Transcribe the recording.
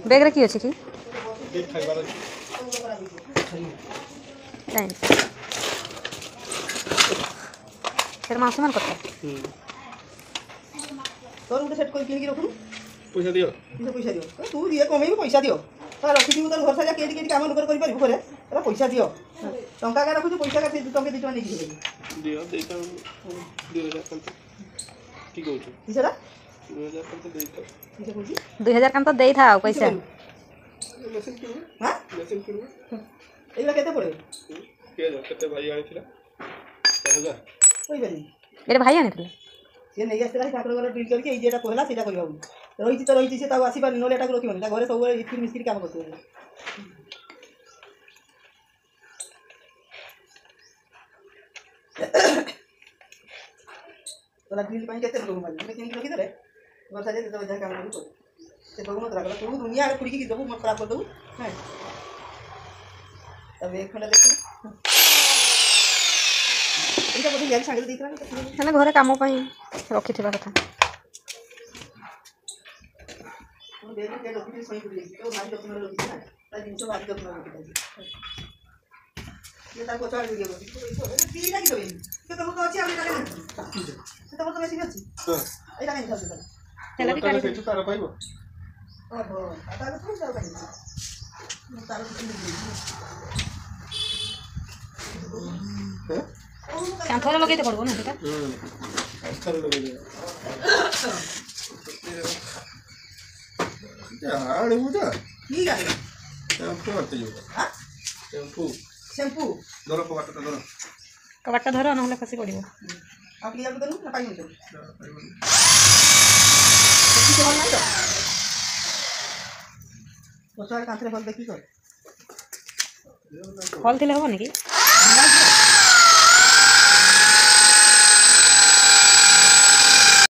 bag रे की अछि की देख खाइबार टाइम फिर मासु मन करता तोर गोटे सेट किन रखु पैसा दियो पैसा दियो तू दिए कमेबी पैसा दियो रखी तोर घर साजा केटी काम कर करे पैसा दियो टंका का रखु पैसा का टंके 2 टका नहीं दियो देता 2000 ठीक हो किसरा 2000 तो देता किसे कहू 2000 काम तो देई था पैसा मेसेज करू हां मेसेज करू एला केते पड़े केते भाई आनी थिला 1000 कोई बेनी एरे भाई आने थे ये नहीं आस्ते ठाकुर घर डील करके जेटा कहला सेटा करबा रही तो रही से ता आसी पार नोले ठाकुर रखिबनी ता घरे सब इतनी मिस्त्री काम करते तोला डील पाई केते लोग मार मैं किन रखी दे घर साजे तो जा काम करू से बहु मत रखला तू दुनिया रे पुड़ी की दबु मत खराब कर दबु हां तब एक खंडा देखो इटा बोली यार सांगे देखला हेले घरे काम पई रखी थिबा कथा तो देख के रखी सही पुड़ी तो भारी रखना रखी ना ता दिन से भारी रखना रखी ये ता को चार वीडियो को तीन की करी के तो तो अछि आमी का से तो तो मेसिन अछि हां एटा नहीं खासे हेले भी काढी से तार पाइबो ओहो आता तो जाओ काढी तार हैं कांथरे लगेते पड़बो ना सेटा अस्तर लगे आने बुझा ठीक है शैम्पू आते जो हां शैम्पू धरो कबाटा धरो नहले खसी पड़िबो आप लिया तो ना पाई तो देखि तो ना तो पोचार कांथरे फल देखि तो फल थिले हबो नेकी